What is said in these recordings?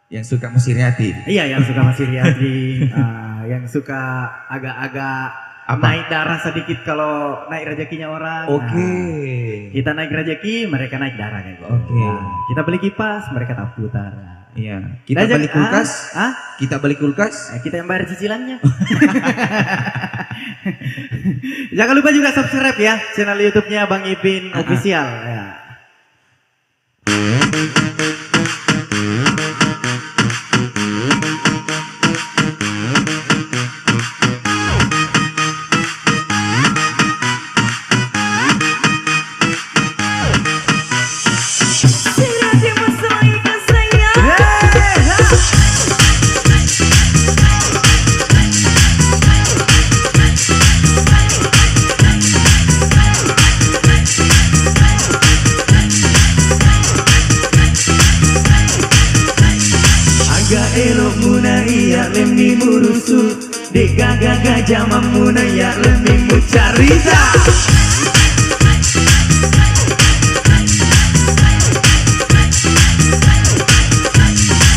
Yang suka Musiriati. Iya, yang suka Mas Iriadi, yang suka agak-agak naik darah sedikit kalau naik rezekinya orang. Oke. Kita naik rezeki, mereka naik darah kayak gitu. Oke. Kita beli kipas, mereka tak putar. Iya. Kita beli kulkas. Kita beli kulkas. Kita yang bayar cicilannya. Jangan lupa juga subscribe ya channel YouTube-nya Bang Ipin Official ya. Elok muna iya lemi murusu dek gaga jaman muna ya lemi mu carita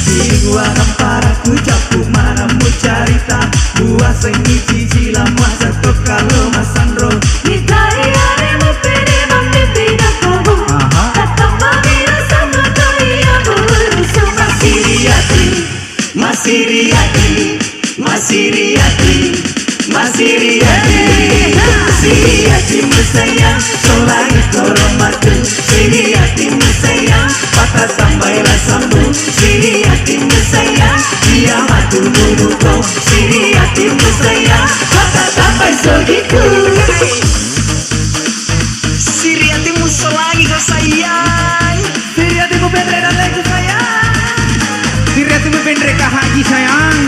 singwaran paraku capu mana mu carita buah sengi cicilan masa to kalau masandro Nitai are mo pede mami tidak kamu Tatap mamira sama kaya berusaha Masiriati, Masiriati mesayang, solangit koromatu. Siriati mesayang, patah sampai rasamu. Siriati mesayang, dia matu munuko. Siriati mesayang, patah sampai sogiku. Siriati musolangi kau sayang. Siriati mu bendre dan lagi sayang. Siriati mu bendre kah haji sayang.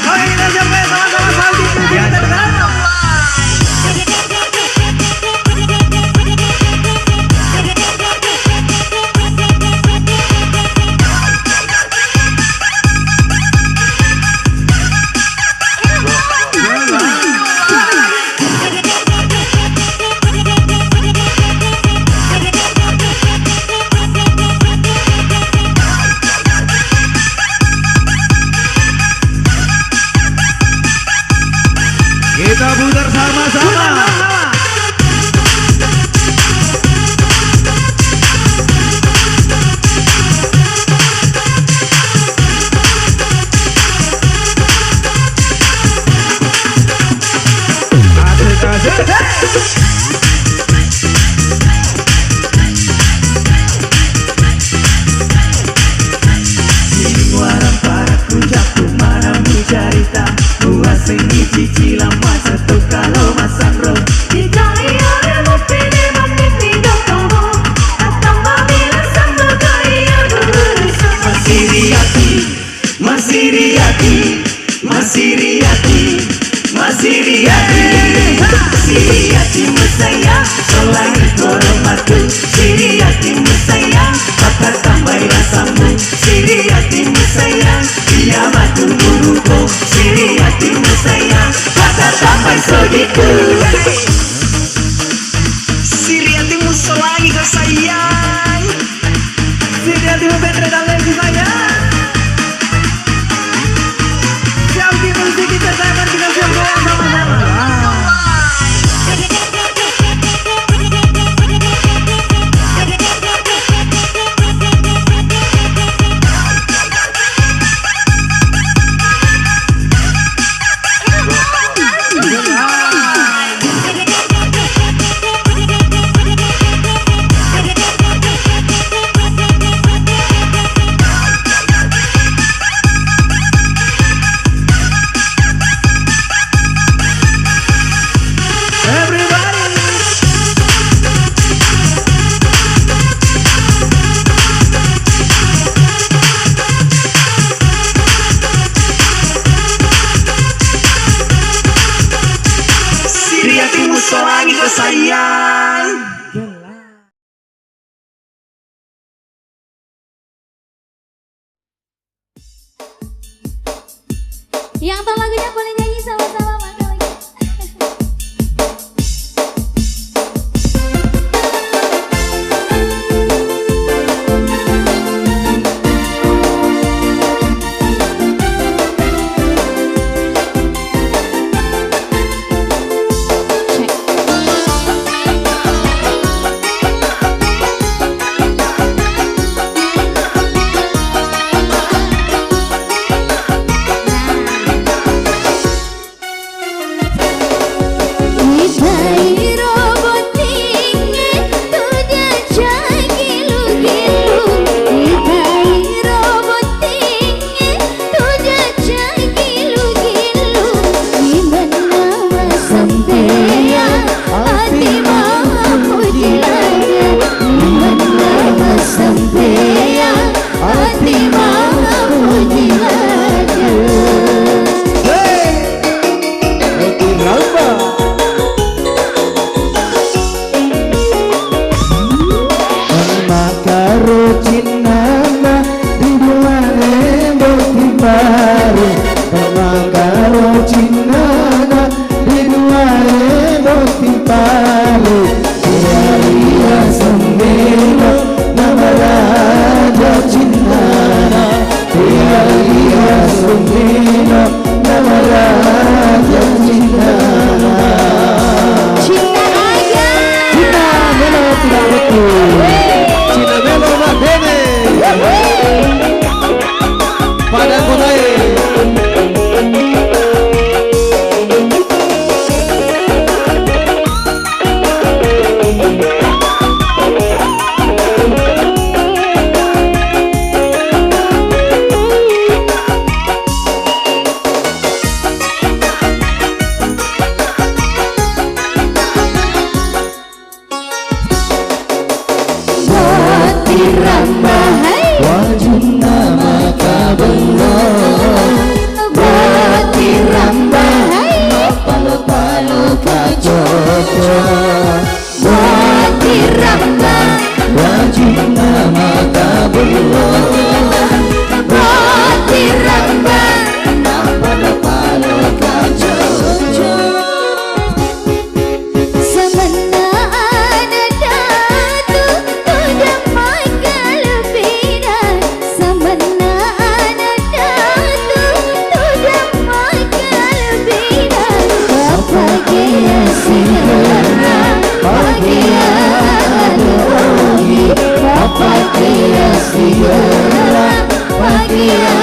Oke, kita sampai sama-sama saldi ya, kita putar sama-sama. Singwaran paraku capu mana mu carita buah sengi cicilan masa tu kalau masandro Nitai are mo pede mami tidak kamu Tatap mamira sama kaya berusaha Siriati mesayang, solangit koromatu. Siriati mesayang, patah sampai rasamu. Siriati mesayang, dia matu munuko. Siriati mesayang, patah sampai sogiku. Siriati musolangi kau sayang. Siriati mu bendre dan lagi sayang. Siap di musik kita akan kita siap goyang sama-sama. Solangi kau sayang. Yang tahu lagunya boleh nyanyi sama-sama maka lagi. Wajibna maka belum Bati ramba Palu-palu kacoco Bati ramba Wajibna maka belum Bati ramba Palu-palu kacoco Semena ada datu Tudah makalbinan Semena ada datu Tudah makalbinan Bahagia segera Bahagia rohi Bahagia segera Bahagia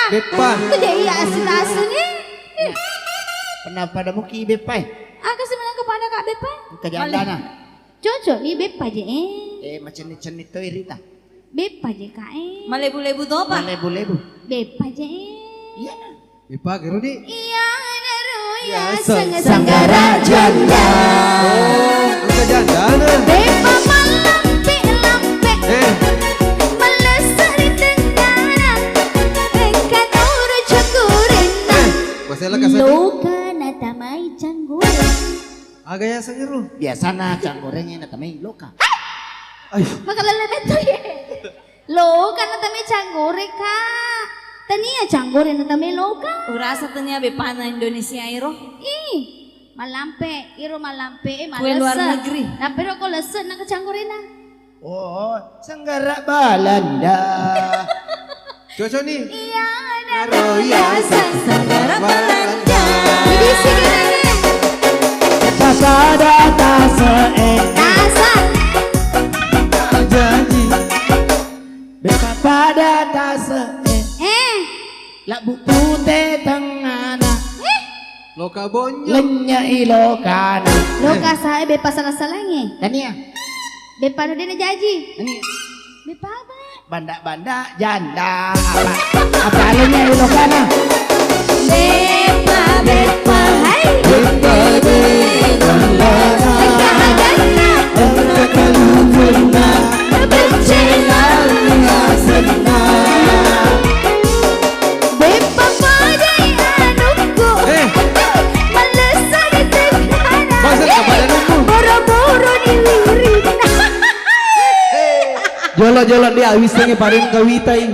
Bepa. Itu dia iya asin-asinnya. Kenapa ada muki bepai? Aku sebenarnya kepada Kak Bepa. Kerjaan dana. Cocok ni Bepa je Macam ni cenit tu Irita. Bepa je Kak Malebu-lebu tu apa? Lebu-lebu. Bepa je Iya na. Bepa kero di. Iya naru ya Sanggara sanggara janda. Oh, udah janda. Bepa malampe-lampe. Melesari tengara. Engkau nuru canggurenna. Masalah kasar. Loka na tamay cangguren. Agak ya sangiru. Biasa na cang gorengnya na tamay loka. Ay, Makalala na to ye. Loka na tamay canggure ka. Tania canggure na tamay loka. Urasa tanya bepana Indonesia iro. Malampe, iro malampe, Kue luar negeri. Nah, pero ko lesen na kacanggure na. Oh, sanggara balanda. cocok nih. Iya na Royasan Sanggara Belanda. Jadi sige na ge. Pasada tase Tasan. Janji. Bepa pada tase Labu putih tengana Loka bonyo. Lenya ilokana. Loka sa bepa salah-salahnya. Tania. Bepa no din na jaji. Ini Bepa ba? banda-banda janda apa alenya ilokana. Bepa, bepa, hai. Bepa de. Kahagana. Kakalugurna Bencela. Bepa padai anuku. Malesari tengana. Masa kepada nunggu. Boro-boro diwirin. Jolo-jolo dia awis nge parin kawitai.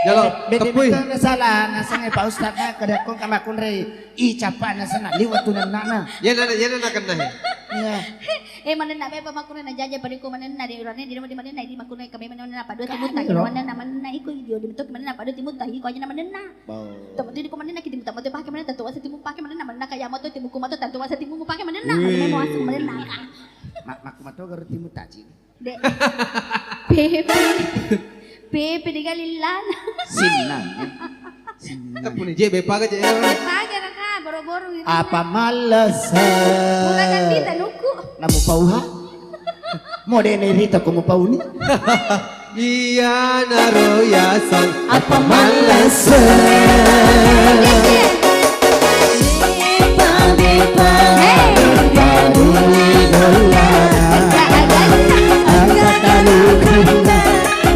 Jolo, tepuy. Betul na salah nasa nga pa ustad na kada kong kamakun rey icapa na sana liwat tunan na. Yan na kena he. Yeah. Mana bepa makuna na jaja pari ko mana na di urane di mana na di makuna kami mana na padu timut tahi mana na iko idio di betok mana na padu timut tahi ko aja na mana na. Tamo di ko mana na kiti mutamote pake mana tatu wasa timu pake mana na kaya moto timu kumato tatu wasa timu pake mana na. Mana mo asuk mana na. Makumato garo timu taji. De. Pepe de galilana. Sinan. Tepu nih je bepa ka je. Paga na ka boro-boro gitu. Apa malas? Mula gandita nuku. Namu pauha? Mo de nerita como pauni? Iya naroyasan Apa malesan? Bepa bepa baru dolar angkat kalu kena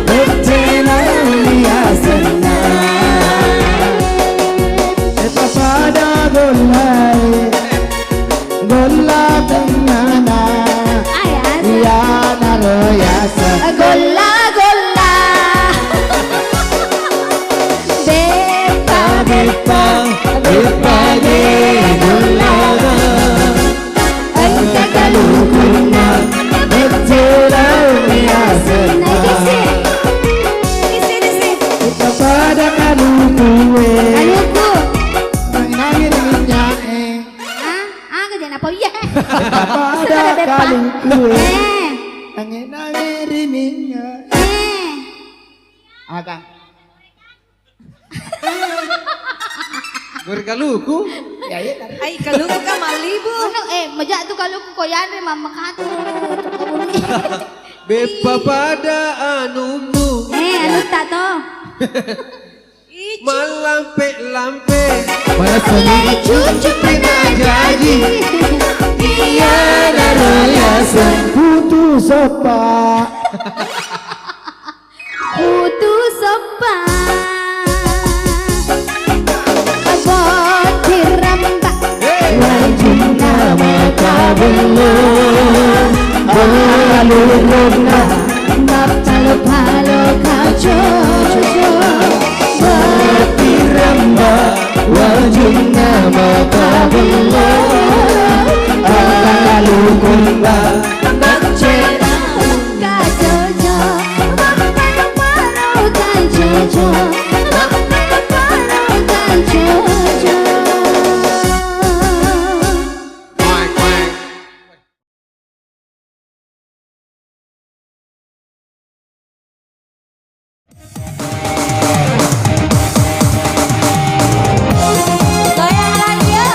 bercela liasan Eta pada golai Gola tengana Iya naroyasa Gola gola Bepa Bepa Bepa de golada Angka kalukuna Bercela liasana Eta pada kalukue Aluku Nangin minyae Kerjaan apa iya Pada kalukue Eh Nangin minyae Akang Berkaluku. Ya iya Ay kalugo ka malibu. Ano majak tu kalau ku koyan mama katu. Bepa pada anumu. Anu tak to. Malampe-lampe. Lei cucu pernah jadi. Iya naroyasan Putu sopa Putus sopa. Abot dirambak. Wajib nama kabelum Baluruna Palo palo kaco. Batiramba Wajib nama kabelum Akalukunda Bakcera kaco. Palo palo kaco. Palo palo kaco. Goyang lagi ya.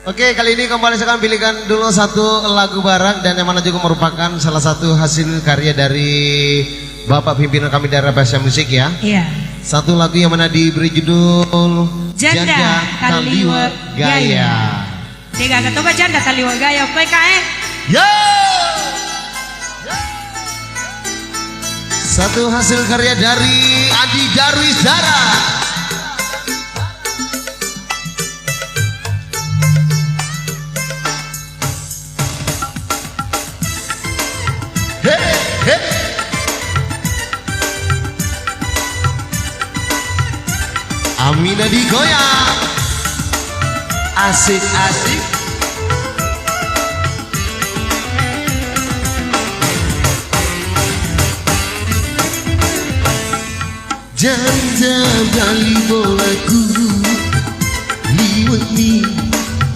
Oke, kali ini kembali saya akan pilihkan dulu satu lagu bareng dan yang mana juga merupakan salah satu hasil karya dari Bapak pimpinan kami dari Pasya Musik ya. Iya. Satu lagu yang mana diberi judul Janda Taliwe Gaya. Tiga ketua Janda Taliwe Gaya PKE. Yo! Satu hasil karya dari Adi Darwis Dara. Amina digoyang, asik-asik. Janda bali bolaku, liwati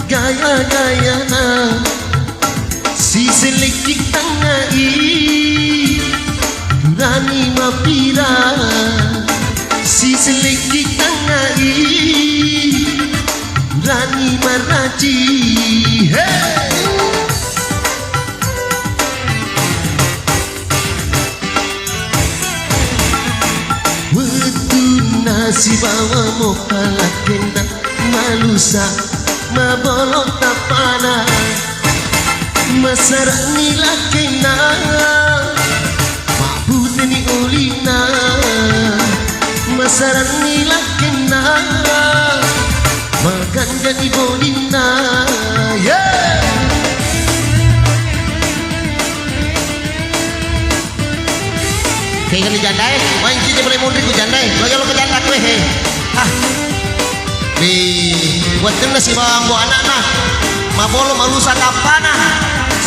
gaya-gayana, si selekik tangai, durani mapira. Si selekik tangai Rani Maraji. Hey! Wetu nasi bawa mopala kena malusa mabolok tapana masarak nila kena mabuteni ulina masaran nila kena makan jadi bolina yeah. Kaya ni jandai, main kita boleh mundi ku jandai, lo ke janda kue he. Ah, bi, buat kena si bawang bu anak nah, mabolo malusa kapana,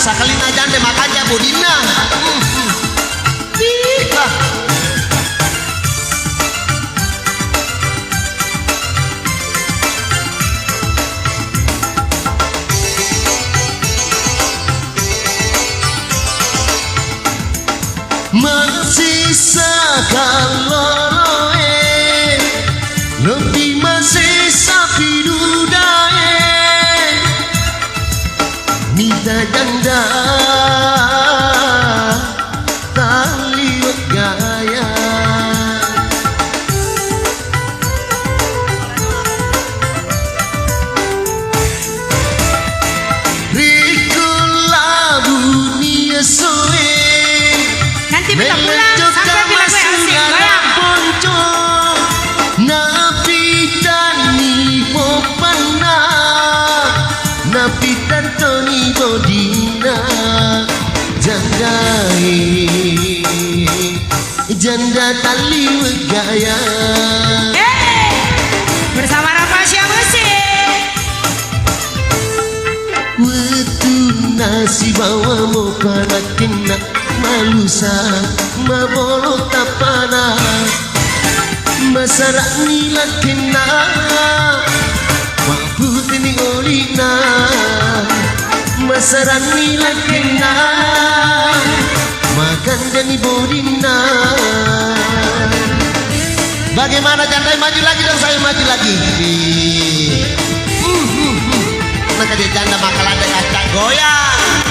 sakalina jandai makanya bodina. Lah. Masih sakaloroe lebih masih sapi dudae minta janda taliwat gaya rikulah dunia soe Nanti kita pulang sampai bilang gue asik goyang. Ponco napi tani popana napi tantoni bodina janda tali gaya. Bersama Rapasya Musik. Wetu nasi bawa mo para kena malusa mabolo tapana masarak nila kena mabuteni olina masarak nila kena makan dani bodina. Bagaimana jandai maju lagi dan saya maju lagi. Maka dia janda makal ada kacang goyang.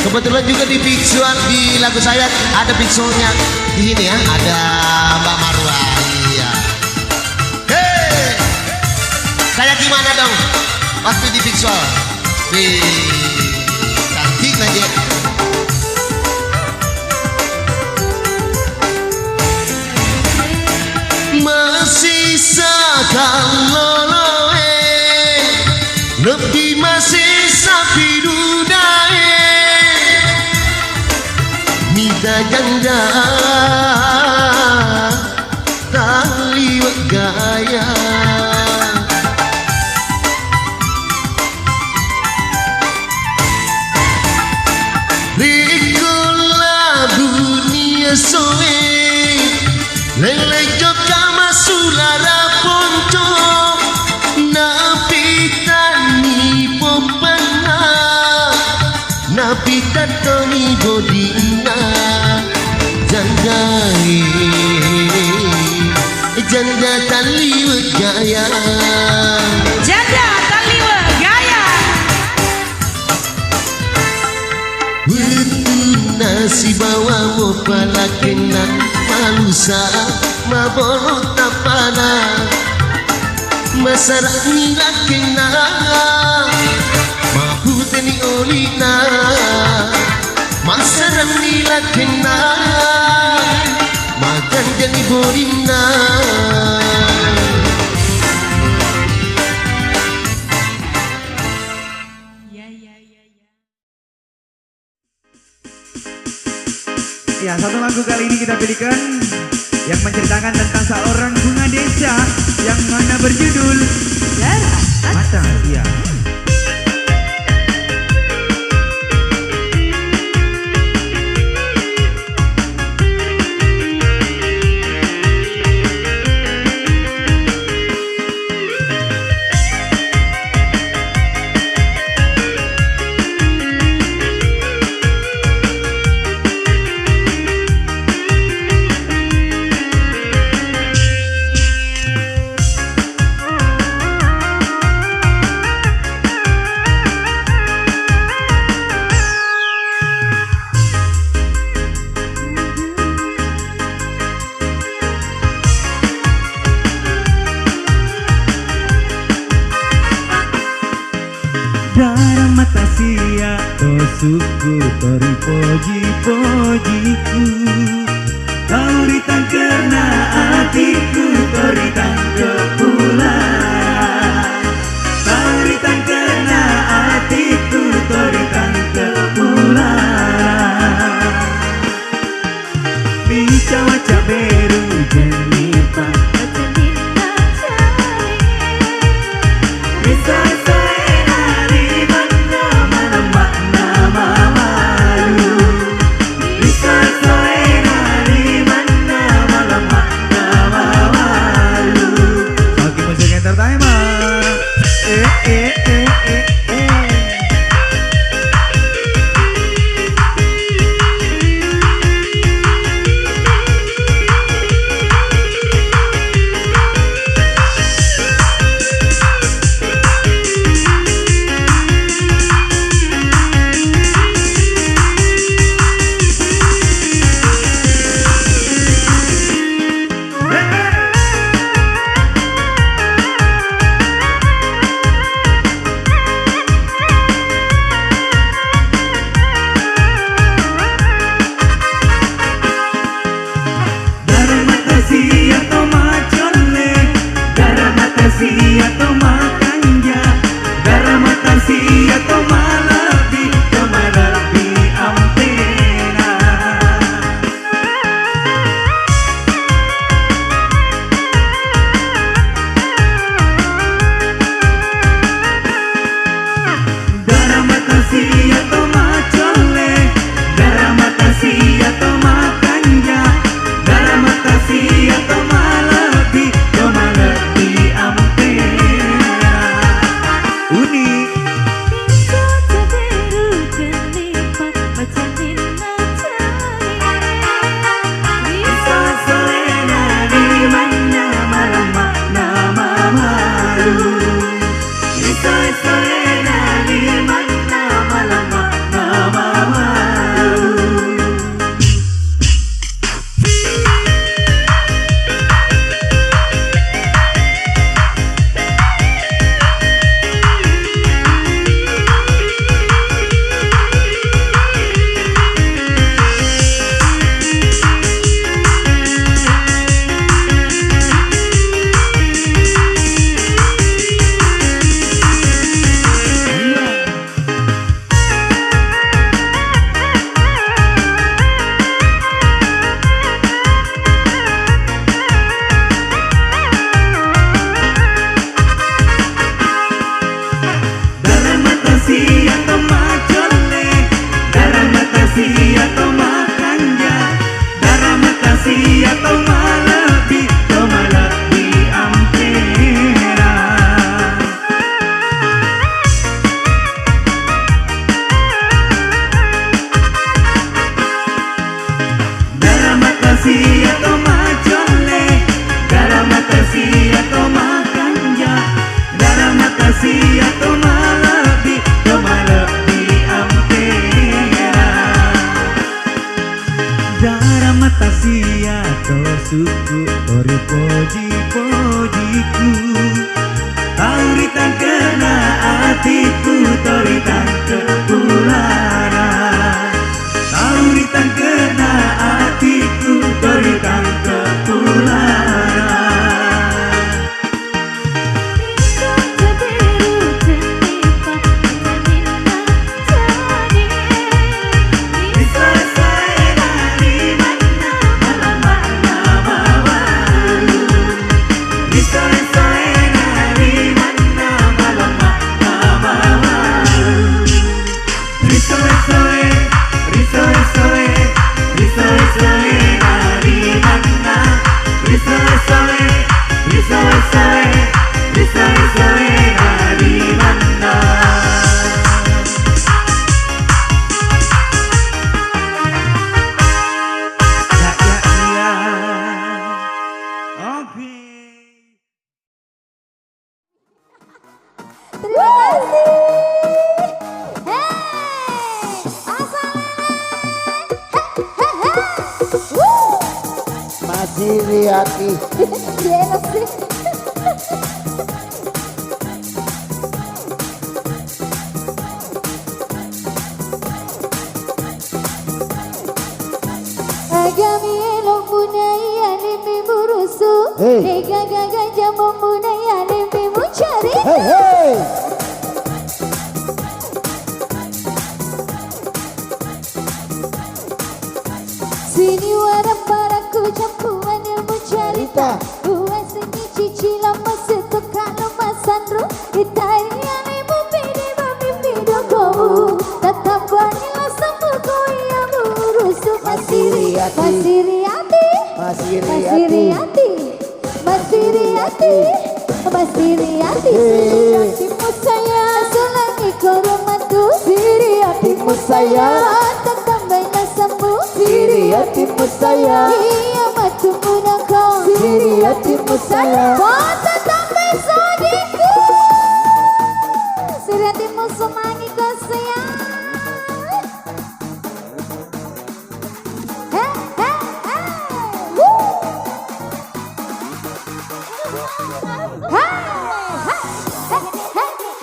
Kebetulan juga di visual di lagu saya ada visualnya di sini ya, ada Mbak Marwa. Iya. Hei, saya gimana dong waktu di visual? Cantik aja. Masih sakaloloe lebih masih sapi dudae minta janda taliwat gaya rikulah dunia soe lele joka masulara ponco napi tani popana napi tani bodina jandai janda taliwat gaya. Janda taliwa gaya. Nasi bawa mo palakina malusa mabono tapana masarap nila kina mabuti ni olina masarap nila kina maganda ni Borina. Ya, satu lagu kali ini kita pilihkan yang menceritakan tentang seorang bunga desa yang mana berjudul Mata Sia. Darah mata sia tosuku tori poji-pojiku tauritan kena hatiku tauritan kepulan tauritan kena hatiku tauritan kepulan bisa wajah beru jenipa bisa suku ori poji-pojiku tauritan kena hatiku toritan kepulana tauritan kena hatiku toritan kepulana Terima kasih. Masih Riyati. Dia enak sih. Agami elok bunaya lembe burusu. Hey. Ega gaga jamu bunaya lembe mencari. Hey hey. Sini warna paraku campuran ilmu cerita. Buat seni cicilan masa tu kalau masandro. Italian ibu pidi babi pido kamu. Tetap banyak sama kau yang berusuh. Masih Riyati. Masih Riyati. Masih Masih Riyati. Riyati. Masih Riyati. Masih Riyati. Riyatimu saya selagi koromatu. Riyatimu saya. Tetap banyak sembuh. Riyatimu saya. Iya matu munakau. Riyatimu saya. Kota tambah sodiku. Riyatimu semangi kau sayang. Hey, hey, hey. Woo. Hey, hey, hey,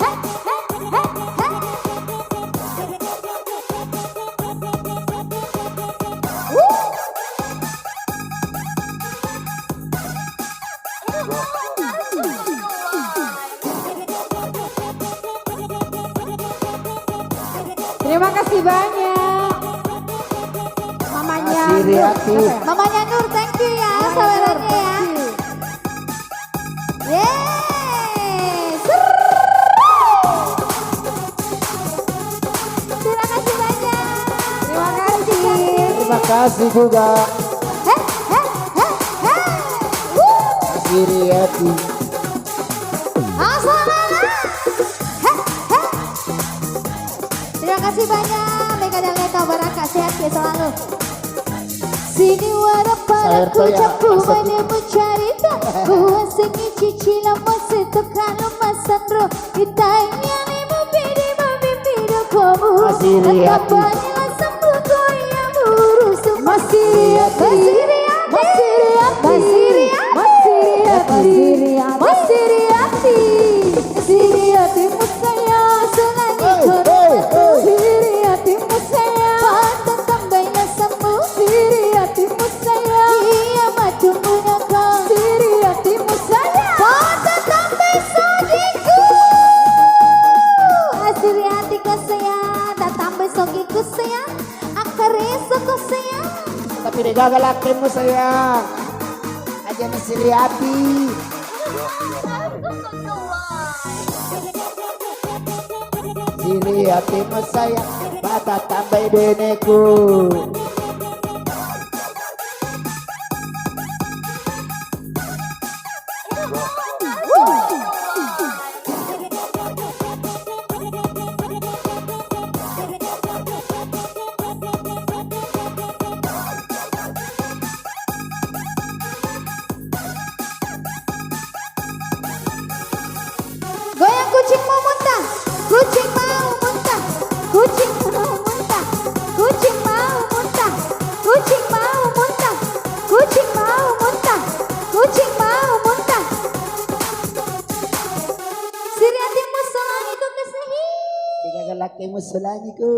hey, hey, hey, hey. Woo. Terima kasih banyak. Mamanya Masih Riyati. Mamanya Nur, thank you ya sawerannya ya. Yeay. Terima kasih banyak. Terima kasih. Terima kasih juga. Heh, heh, heh, heh. Woo. Masih Riyati. Terima kasih banyak. Mega dan Leka Baraka sehat ya selalu. Sini warna paraku Saya campuran ilmu cerita. Buat seni cicilan masa tu kalau masandro. Itanya ibu pidi babi pido kamu. Masih Riyati. Banyak sembuh kau yang berusuh. Masih Riyati. Masih Riyati. Masih Riyati. Masih Riyati. Masih Riyati. Masih Riyatimu saya selagi koromatu. Riyatimu saya patah tambahnya sembuh. Riyatimu saya iya matu munakau. Riyatimu saya patah tambah sodiku. Asli Riyati kau sayang. Dan tambah sogiku sayang. Akar esok kau sayang. Tapi dia gagal lakimu sayang. Aja Masih Riyati. Si Riyatimu sayang. Bata tambah deneku. Goyang kucing mau muntah. Kucing mau muntah. Kucing mau muntah. Kucing mau muntah. Tiga galaki musulangiku.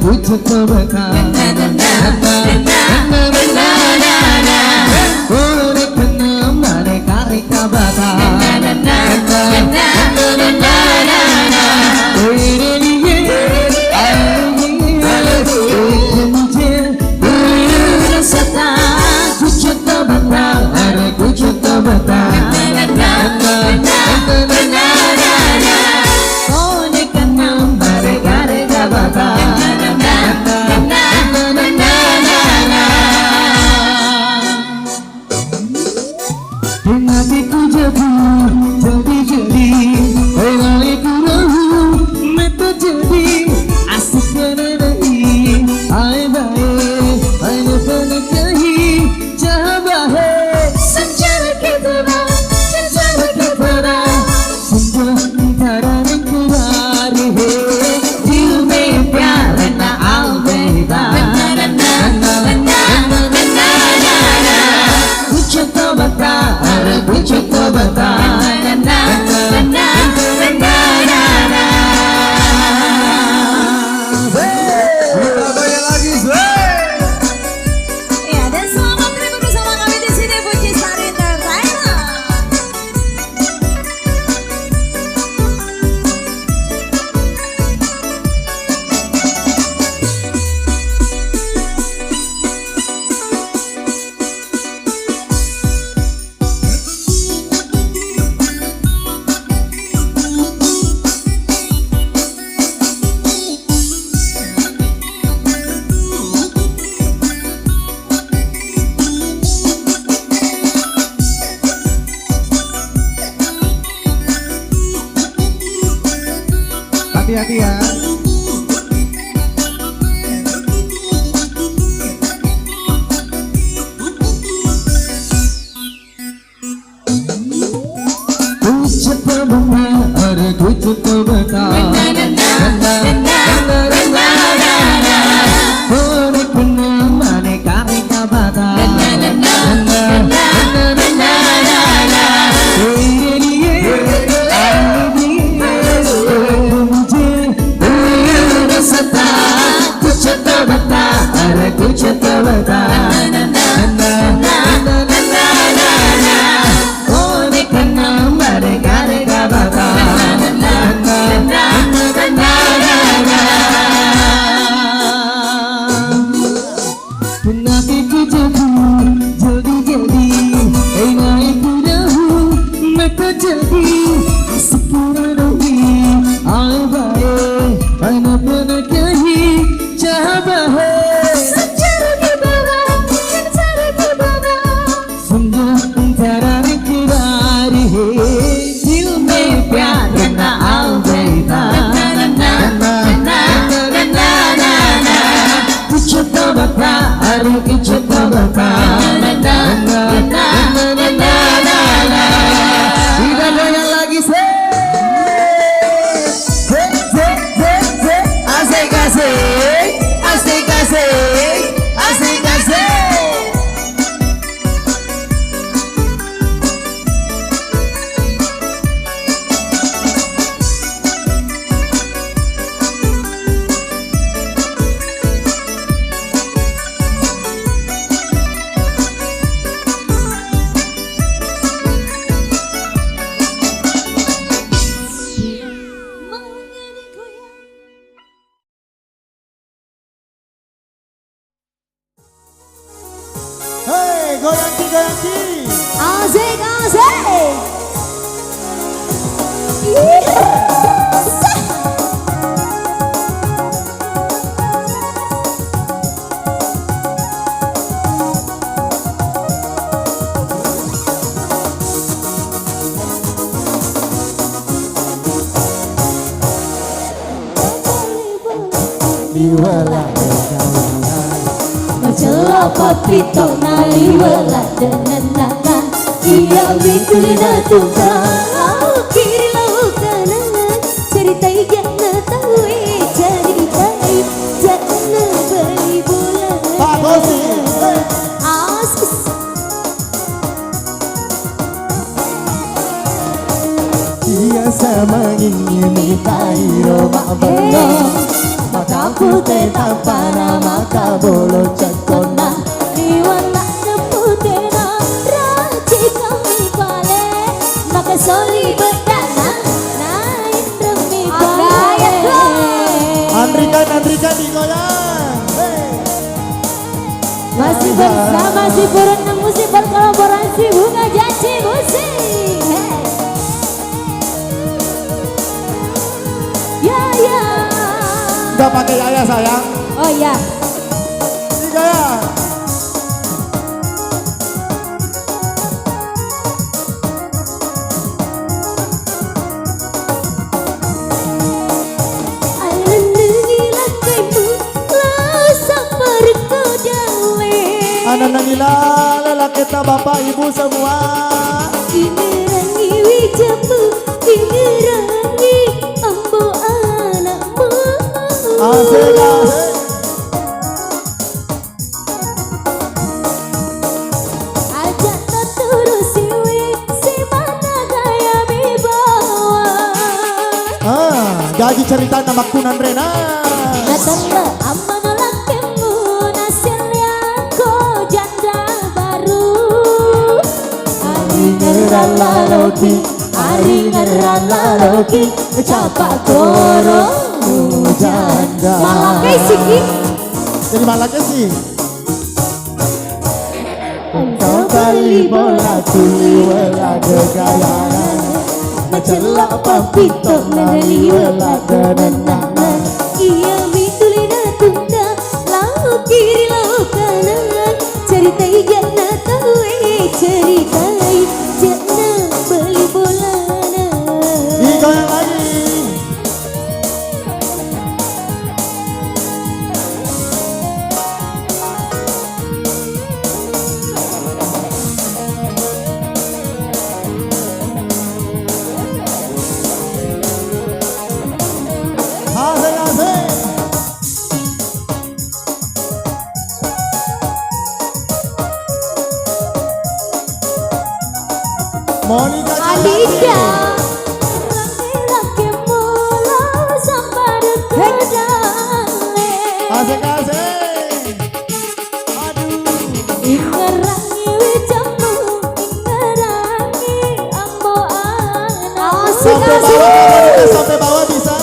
कुछ तो बता और कन्ना मारे कारे का बता तेरे लिए मुझे सता कुछ तो बता अरे कुछ तो बता कौन कन्ना मारे कारे का बता Hati-hati ya. कुछ तो बता और कुछ तो बता और कन्ना माने कारे का बता तेरे लिए कुछ तो बता अरे कुछ तो बता कौन कन्ना मारे कारे का बता नाती तुझे जल्दी जल्दी नाई पूरा हूँ मैं तो जल्दी पूरा नहीं आए बाए अनपन कहीं चाहता है समझो तेरा इकरार है दिल में प्यार न आवेगा कुछ तो बता अरे कुछ तो बता tidak goyang lagi se asik asik asik asik asik asik Hei, goyangi goyangi. Asik, asik. liwala gagayangan. Macela papito naliwala dananana iya bikulina tunggal kiri lau kanan ceritai jana tahu ceritai jana beli bulan Pak Gosi. asis Iya sama ingin tairo mak benar. Maka putih tanpa nama kabolo cekona. liwala putena raci kami pale maka soli bedana naik demi pale Andrikan digoyang. masih bersama si Purna Musik berkolaborasi Bunga Janji Musik. Hey. Ya Gak pakai ayah sayang. oh ya Digoyang. Anak nangila lelaki tak bapak ibu semua. Ingerangi wijamu, ingerangi ambo anakmu. Asik. Ajak terus siwi, si mana gaya bibawa. Jadi cerita nama Kunan Rena. Natanda aman lakimu, nasilnya ko janda baru. Ari ngerala loki, capak goro Janda. Malakai siki. Jadi malaknya sih. Kau kali bola tuli wala gagayangan. Mencelak papito neli wala denenangan. Iya mitulina tunda lau kiri lau kanan ceritai jana tahu ceritai jana beli bolana Digoyang lagi. Asik. Monica Adida laki mula sambar kedale Asik. ingerangi wijamu ingerangi ambo anak Sampai bawah Monica, sampai bawah bisa.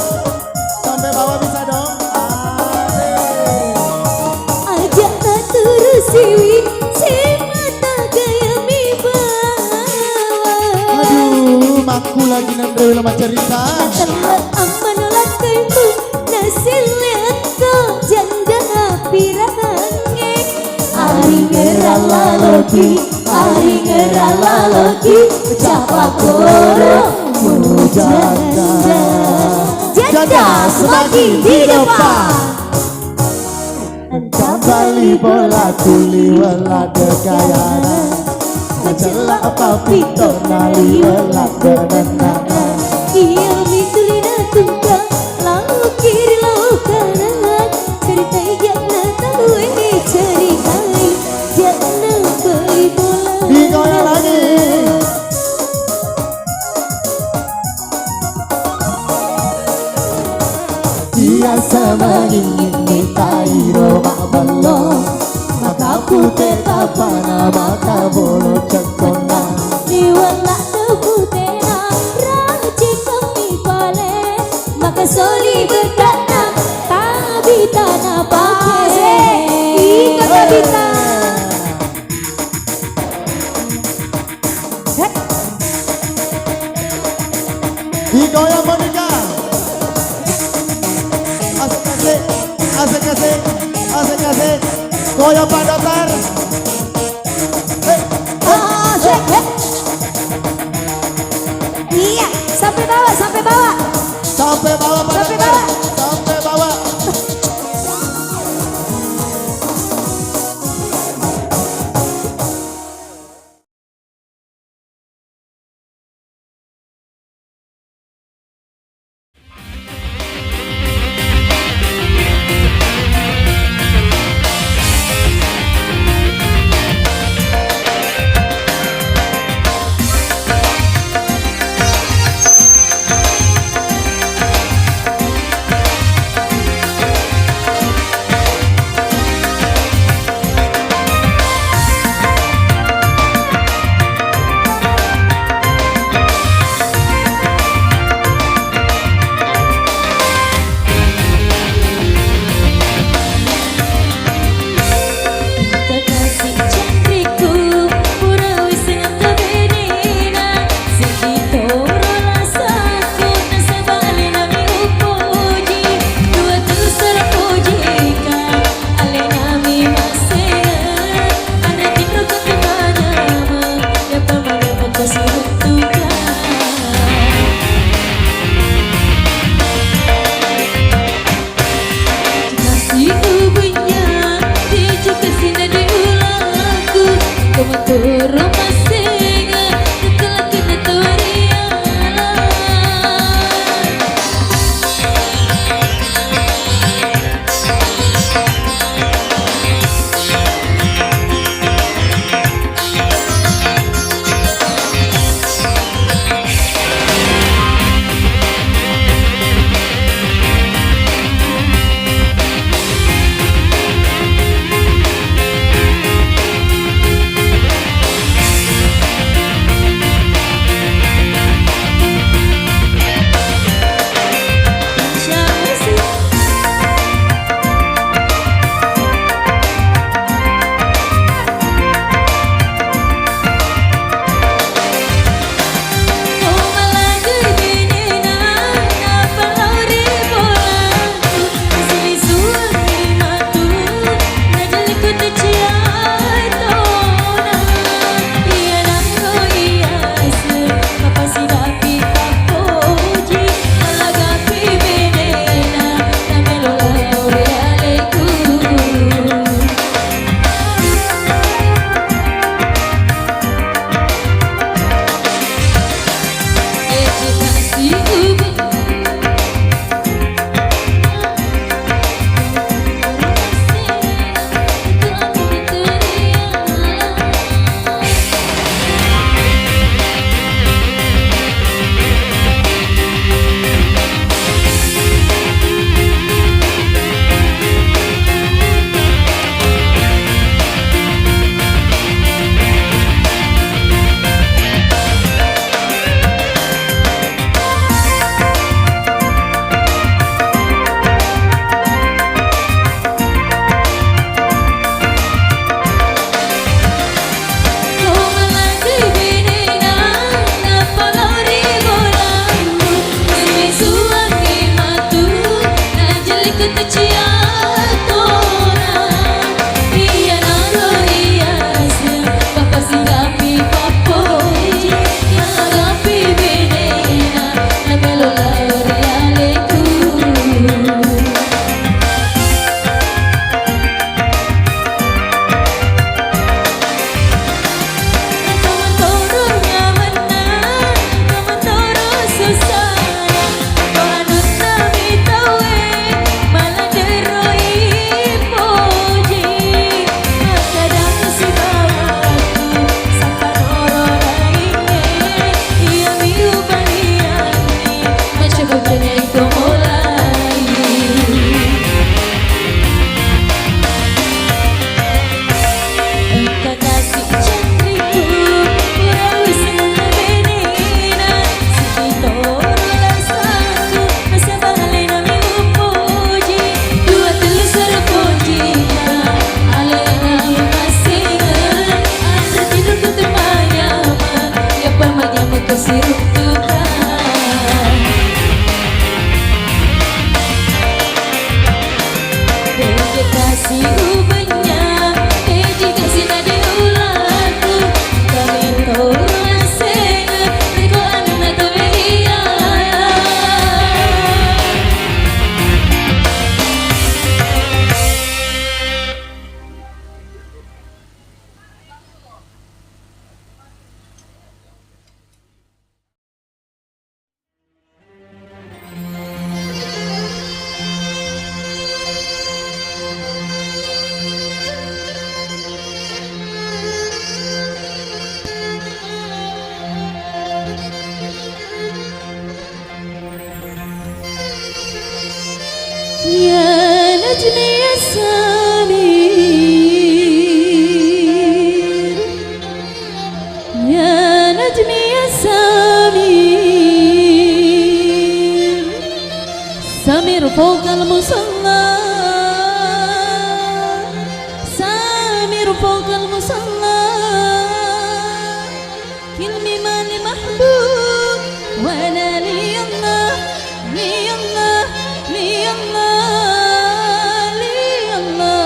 Sampai bawah bisa dong. Asik. ajak terus siwi si mata gaya mi bawa Aduh, maku lagi nandre lama cerita. telat aman lakaimu nasilnya ko janda pirange ari ngerala loki capak goro janda semakin di depan Kembali bola tuli wala gagayangan. Mencelak papito nali wala denenangan. iya mitulina tunggal lau kiri lau kanan ceritai jana tahu ceritai jana beli bola Digoyang lagi. Dia sama ingin tairo mak belum. Maka putih tapana maka bolo cekona. liwala putena raci kami pale maka soli bedana tabita na pake ika tabita Digoyang Monica. Asik. Goyang Pak Dokter. iya sampai bawah Sampai bawah Pak Sampai Dokter. bawah. Sampai bawah. Ya Najmi ya Samir, Ya Najmi ya Samir, Samir fawqa al-musalla, Samir fawqa al-musalla, kilmi mali mahbub wa ana li Allah, li Allah, li Allah, li Allah.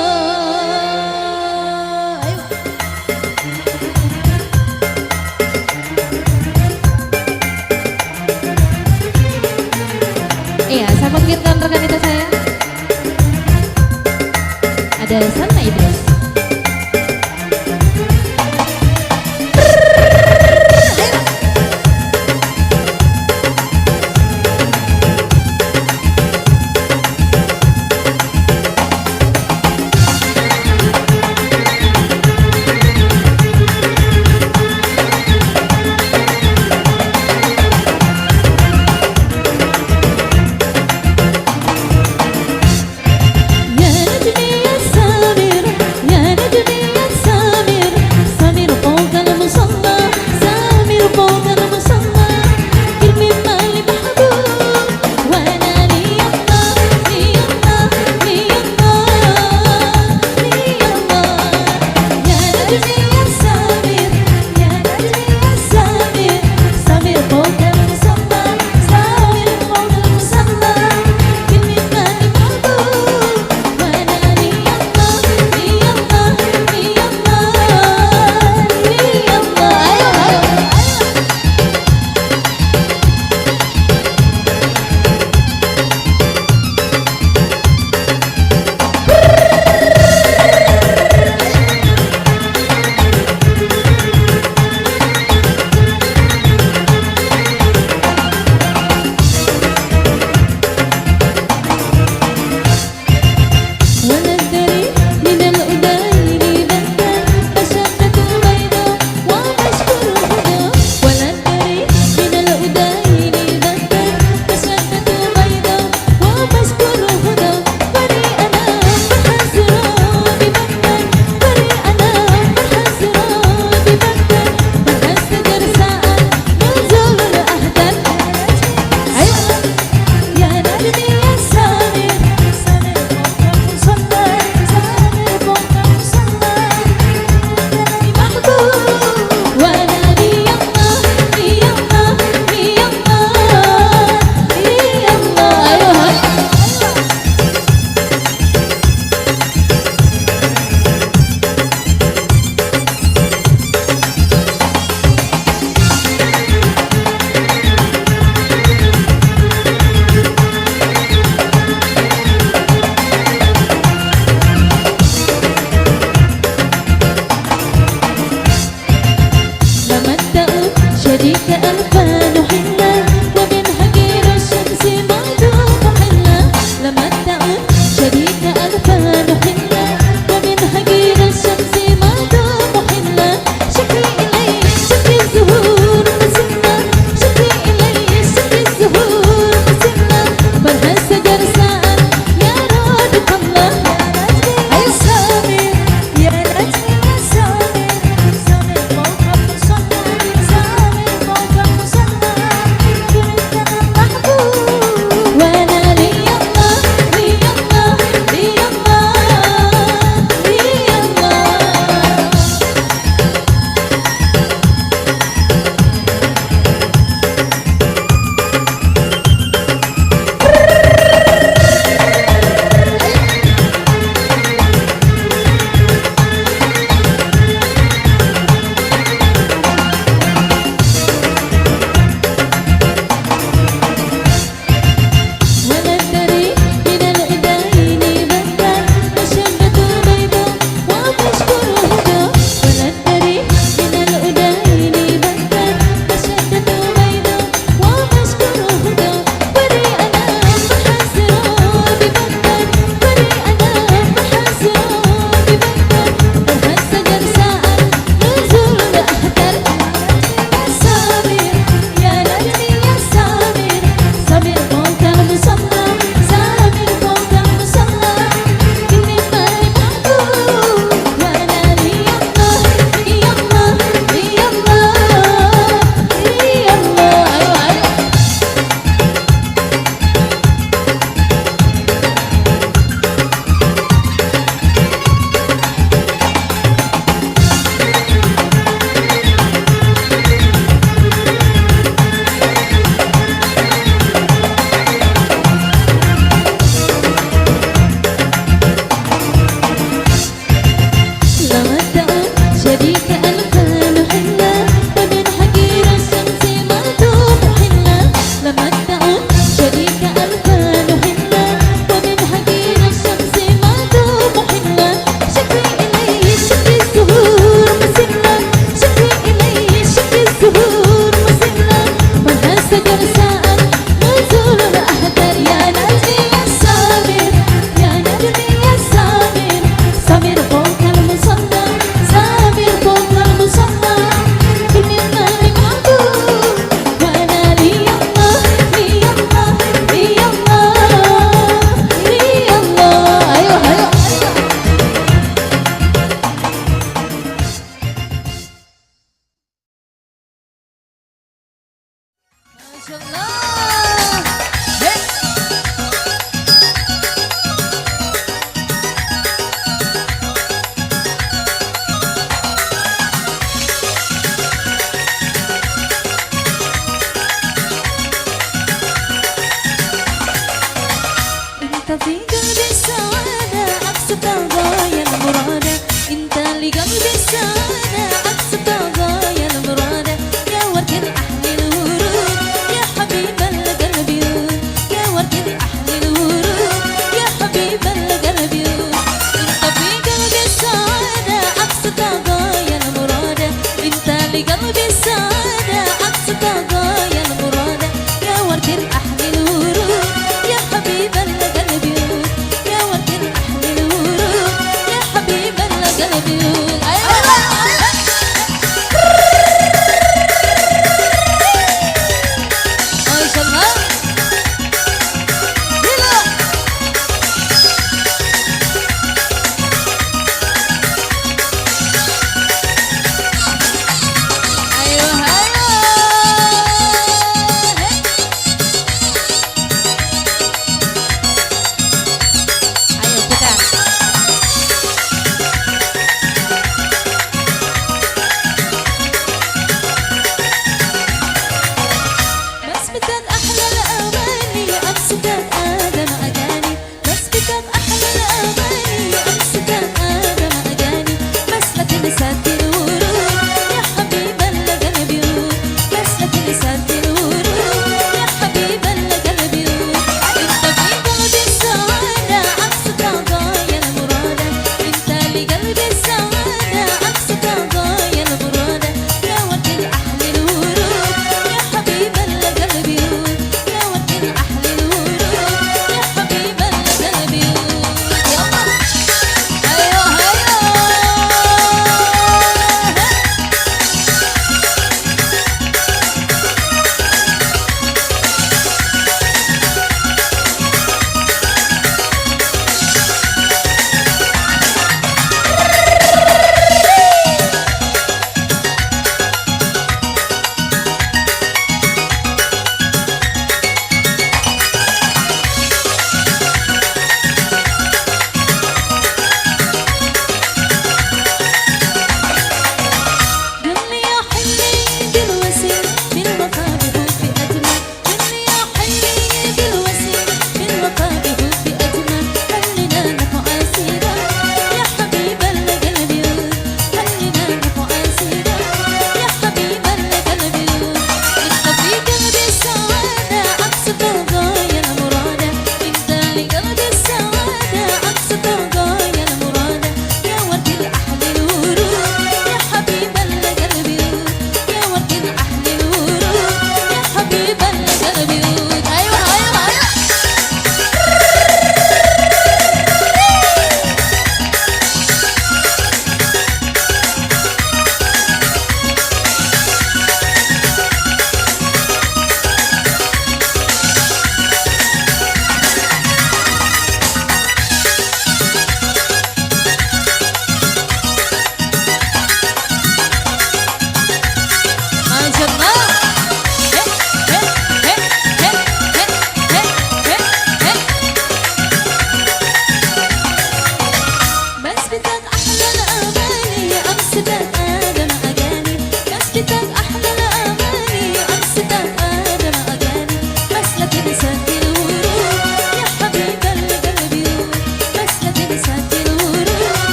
Ayo. Iya, saya panggilkan rekan kita saya. في قلبي سعادة عكس الضايع المرادة انت اللي قلبي سعادة